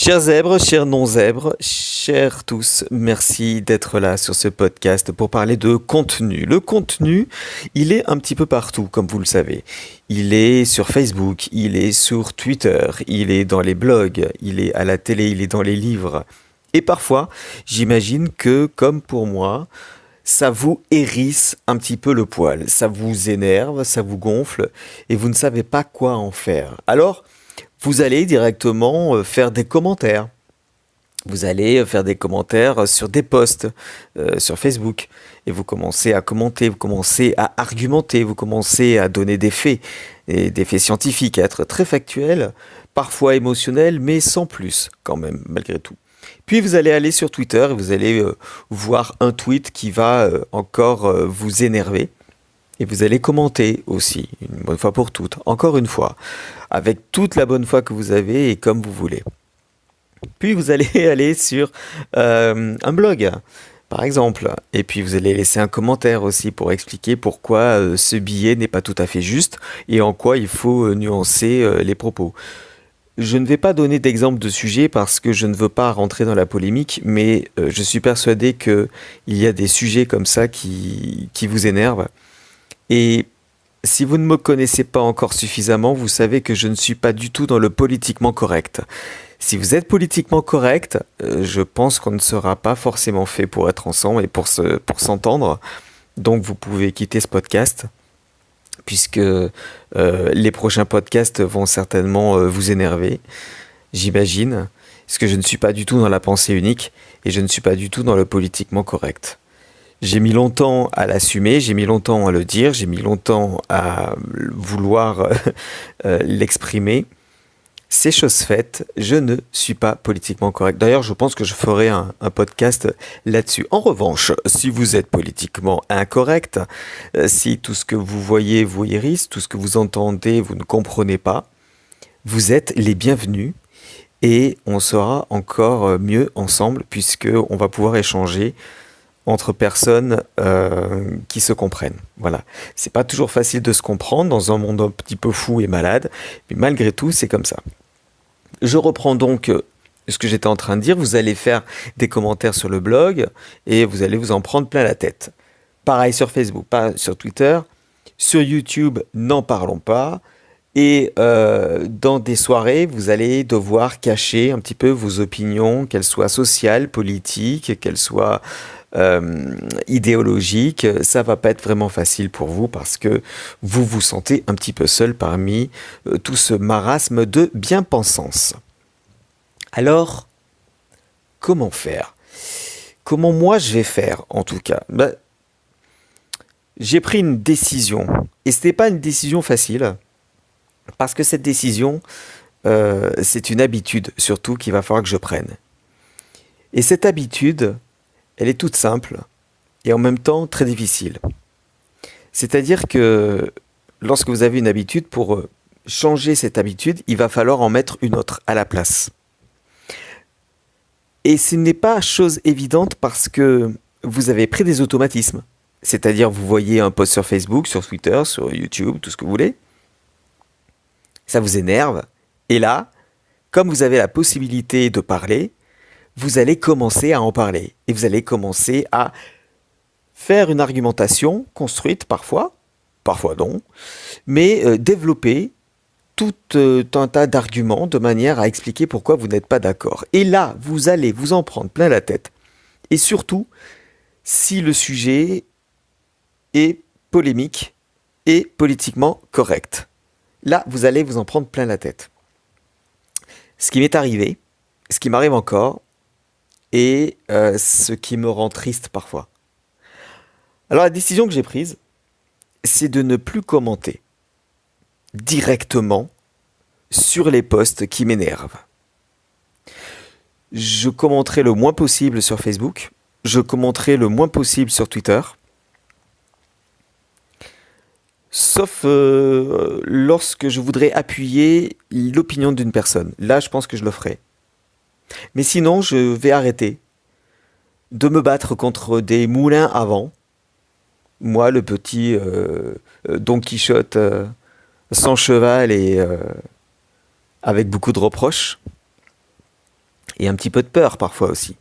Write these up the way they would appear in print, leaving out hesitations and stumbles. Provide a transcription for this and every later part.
Chers zèbres, chers non-zèbres, chers tous, merci d'être là sur ce podcast pour parler de contenu. Le contenu, il est un petit peu partout, comme vous le savez. Il est sur Facebook, il est sur Twitter, il est dans les blogs, il est à la télé, il est dans les livres. Et parfois, j'imagine que, comme pour moi, ça vous hérisse un petit peu le poil, ça vous énerve, ça vous gonfle, et vous ne savez pas quoi en faire. Alors, vous allez directement faire des commentaires. Vous allez faire des commentaires sur des posts sur Facebook. Et vous commencez à commenter, vous commencez à argumenter, vous commencez à donner des faits, et des faits scientifiques, à être très factuels, parfois émotionnels, mais sans plus quand même, malgré tout. Puis vous allez aller sur Twitter et vous allez voir un tweet qui va encore vous énerver. Et vous allez commenter aussi, une bonne fois pour toutes, encore une fois, avec toute la bonne foi que vous avez et comme vous voulez. Puis vous allez aller sur un blog, par exemple, et puis vous allez laisser un commentaire aussi pour expliquer pourquoi ce billet n'est pas tout à fait juste et en quoi il faut nuancer les propos. Je ne vais pas donner d'exemple de sujet parce que je ne veux pas rentrer dans la polémique, mais je suis persuadé qu'il y a des sujets comme ça qui vous énervent. Et si vous ne me connaissez pas encore suffisamment, vous savez que je ne suis pas du tout dans le politiquement correct. Si vous êtes politiquement correct, je pense qu'on ne sera pas forcément fait pour être ensemble et pour s'entendre. Donc vous pouvez quitter ce podcast, puisque les prochains podcasts vont certainement vous énerver, j'imagine, parce que je ne suis pas du tout dans la pensée unique et je ne suis pas du tout dans le politiquement correct. J'ai mis longtemps à l'assumer, j'ai mis longtemps à le dire, j'ai mis longtemps à vouloir l'exprimer. C'est chose faite, je ne suis pas politiquement correct. D'ailleurs, je pense que je ferai un podcast là-dessus. En revanche, si vous êtes politiquement incorrect, si tout ce que vous voyez vous hérisse, tout ce que vous entendez vous ne comprenez pas, vous êtes les bienvenus et on sera encore mieux ensemble puisqu'on va pouvoir échanger entre personnes qui se comprennent. Voilà. C'est pas toujours facile de se comprendre dans un monde un petit peu fou et malade, mais malgré tout, c'est comme ça. Je reprends donc ce que j'étais en train de dire. Vous allez faire des commentaires sur le blog et vous allez vous en prendre plein la tête. Pareil sur Facebook, pas sur Twitter. Sur YouTube, n'en parlons pas. Et dans des soirées, vous allez devoir cacher un petit peu vos opinions, qu'elles soient sociales, politiques, qu'elles soient idéologiques. Ça va pas être vraiment facile pour vous parce que vous vous sentez un petit peu seul parmi tout ce marasme de bien-pensance. Alors, comment faire? Comment moi je vais faire en tout cas? J'ai pris une décision et ce n'est pas une décision facile. Parce que cette décision, c'est une habitude surtout qu'il va falloir que je prenne. Et cette habitude, elle est toute simple et en même temps très difficile. C'est-à-dire que lorsque vous avez une habitude, pour changer cette habitude, il va falloir en mettre une autre à la place. Et ce n'est pas chose évidente parce que vous avez pris des automatismes. C'est-à-dire vous voyez un post sur Facebook, sur Twitter, sur YouTube, tout ce que vous voulez. Ça vous énerve. Et là, comme vous avez la possibilité de parler, vous allez commencer à en parler. Et vous allez commencer à faire une argumentation construite parfois, parfois non, mais développer tout un tas d'arguments de manière à expliquer pourquoi vous n'êtes pas d'accord. Et là, vous allez vous en prendre plein la tête. Et surtout, si le sujet est polémique et politiquement correct. Là, vous allez vous en prendre plein la tête. Ce qui m'est arrivé, ce qui m'arrive encore, et ce qui me rend triste parfois. Alors la décision que j'ai prise, c'est de ne plus commenter directement sur les posts qui m'énervent. Je commenterai le moins possible sur Facebook, je commenterai le moins possible sur Twitter, sauf lorsque je voudrais appuyer l'opinion d'une personne. Là, je pense que je le ferai. Mais sinon, je vais arrêter de me battre contre des moulins à vent. Moi, le petit Don Quichotte sans cheval et avec beaucoup de reproches. Et un petit peu de peur parfois aussi.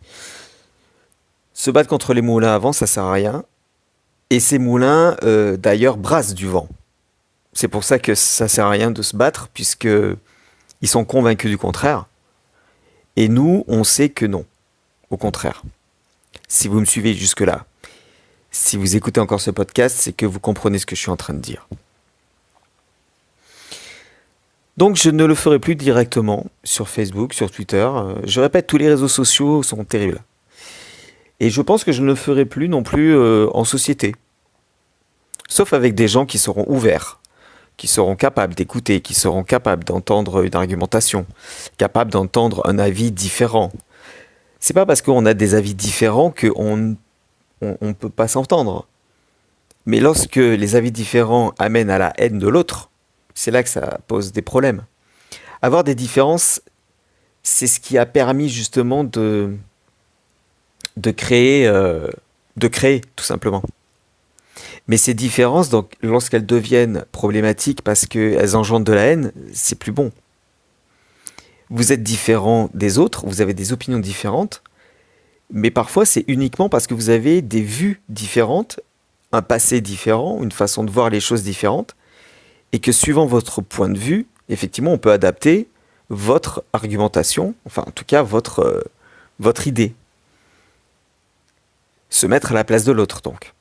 Se battre contre les moulins à vent, ça sert à rien. Et ces moulins, d'ailleurs, brassent du vent. C'est pour ça que ça sert à rien de se battre, puisque ils sont convaincus du contraire. Et nous, on sait que non. Au contraire. Si vous me suivez jusque-là, si vous écoutez encore ce podcast, c'est que vous comprenez ce que je suis en train de dire. Donc je ne le ferai plus directement sur Facebook, sur Twitter. Je répète, tous les réseaux sociaux sont terribles. Et je pense que je ne le ferai plus non plus en société. Sauf avec des gens qui seront ouverts, qui seront capables d'écouter, qui seront capables d'entendre une argumentation, capables d'entendre un avis différent. C'est pas parce qu'on a des avis différents qu'on ne peut pas s'entendre. Mais lorsque les avis différents amènent à la haine de l'autre, c'est là que ça pose des problèmes. Avoir des différences, c'est ce qui a permis justement de créer, tout simplement. Mais ces différences, donc, lorsqu'elles deviennent problématiques parce qu'elles engendrent de la haine, c'est plus bon. Vous êtes différent des autres, vous avez des opinions différentes, mais parfois c'est uniquement parce que vous avez des vues différentes, un passé différent, une façon de voir les choses différentes, et que suivant votre point de vue, effectivement, on peut adapter votre argumentation, enfin en tout cas votre idée. Se mettre à la place de l'autre, donc.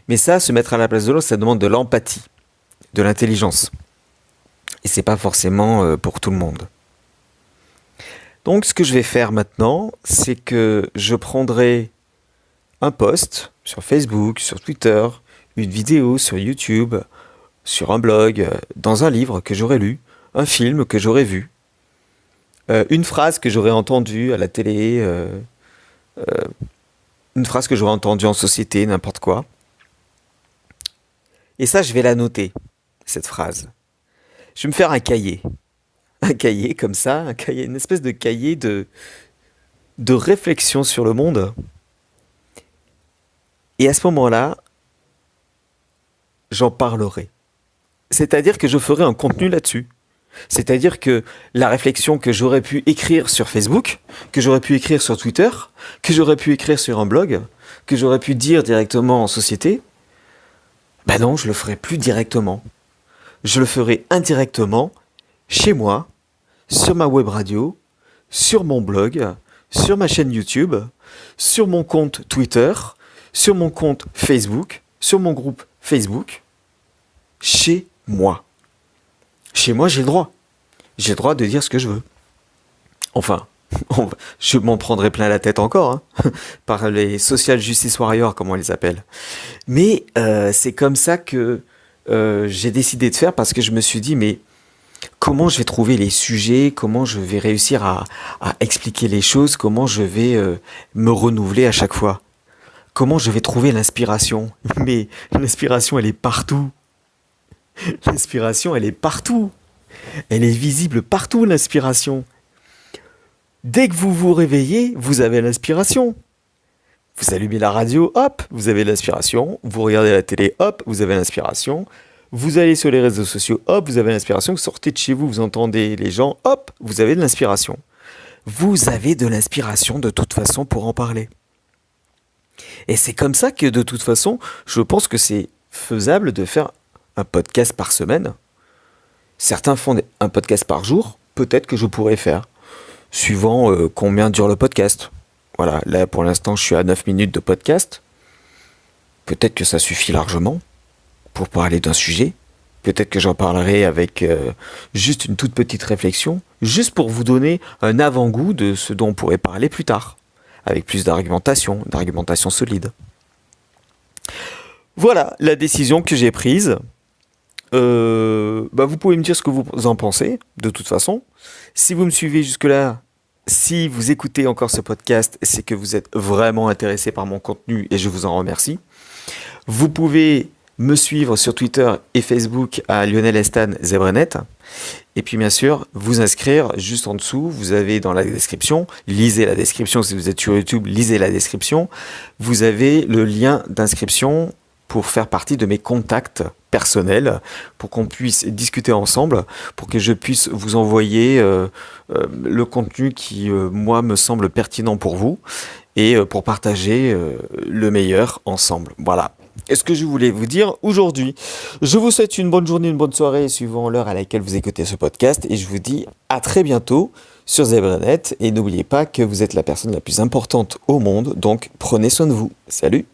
Mais ça, se mettre à la place de l'autre, ça demande de l'empathie, de l'intelligence. Et c'est pas forcément pour tout le monde. Donc ce que je vais faire maintenant, c'est que je prendrai un post sur Facebook, sur Twitter, une vidéo sur YouTube, sur un blog, dans un livre que j'aurais lu, un film que j'aurais vu, une phrase que j'aurais entendue à la télé, une phrase que j'aurais entendue en société, n'importe quoi. Et ça, je vais la noter, cette phrase. Je vais me faire un cahier. Un cahier comme ça, un cahier, une espèce de cahier de réflexion sur le monde. Et à ce moment-là, j'en parlerai. C'est-à-dire que je ferai un contenu là-dessus. C'est-à-dire que la réflexion que j'aurais pu écrire sur Facebook, que j'aurais pu écrire sur Twitter, que j'aurais pu écrire sur un blog, que j'aurais pu dire directement en société, ben non, je le ferai plus directement. Je le ferai indirectement, chez moi, sur ma web radio, sur mon blog, sur ma chaîne YouTube, sur mon compte Twitter, sur mon compte Facebook, sur mon groupe Facebook, chez moi. Chez moi, j'ai le droit. J'ai le droit de dire ce que je veux. Enfin, je m'en prendrai plein la tête encore, hein, par les social justice warriors, comme on les appelle. Mais c'est comme ça que j'ai décidé de faire, parce que je me suis dit, mais comment je vais trouver les sujets, comment je vais réussir à expliquer les choses, comment je vais me renouveler à chaque fois. Comment je vais trouver l'inspiration. Mais l'inspiration, elle est partout. L'inspiration, elle est partout. Elle est visible partout, l'inspiration. Dès que vous vous réveillez, vous avez l'inspiration. Vous allumez la radio, hop, vous avez l'inspiration. Vous regardez la télé, hop, vous avez l'inspiration. Vous allez sur les réseaux sociaux, hop, vous avez l'inspiration. Vous sortez de chez vous, vous entendez les gens, hop, vous avez de l'inspiration. Vous avez de l'inspiration de toute façon pour en parler. Et c'est comme ça que de toute façon, je pense que c'est faisable de faire un podcast par semaine. Certains font un podcast par jour, peut-être que je pourrais faire, suivant combien dure le podcast. Voilà, là pour l'instant je suis à 9 minutes de podcast. Peut-être que ça suffit largement pour parler d'un sujet. Peut-être que j'en parlerai avec juste une toute petite réflexion, juste pour vous donner un avant-goût de ce dont on pourrait parler plus tard, avec plus d'argumentation solide. Voilà la décision que j'ai prise. Vous pouvez me dire ce que vous en pensez, de toute façon. Si vous me suivez jusque-là, si vous écoutez encore ce podcast, c'est que vous êtes vraiment intéressé par mon contenu et je vous en remercie. Vous pouvez me suivre sur Twitter et Facebook à Lionel Estan Zebrenet. Et puis bien sûr, vous inscrire juste en dessous. Vous avez dans la description, lisez la description. Si vous êtes sur YouTube, lisez la description. Vous avez le lien d'inscription pour faire partie de mes contacts personnels, pour qu'on puisse discuter ensemble, pour que je puisse vous envoyer le contenu qui, moi, me semble pertinent pour vous et pour partager le meilleur ensemble. Voilà. Et ce que je voulais vous dire aujourd'hui, je vous souhaite une bonne journée, une bonne soirée, suivant l'heure à laquelle vous écoutez ce podcast, et je vous dis à très bientôt sur ZebraNet, et n'oubliez pas que vous êtes la personne la plus importante au monde, donc prenez soin de vous. Salut!